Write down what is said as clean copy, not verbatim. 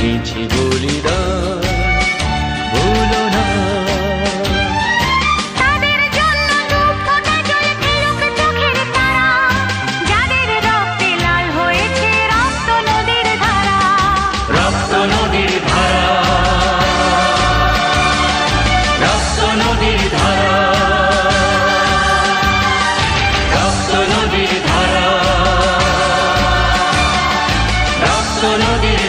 দিয়েছি বলিদান, ভুলো না। তাদের জন্য দু ফোঁটা জল ফেলুক চোখের তারা, যাদের রক্তে লাল হয়েছে রক্ত নদীর ধারা। রক্ত নদীর ধারা, রক্ত নদীর ধারা, রক্ত নদীর ধারা, রক্ত নদীর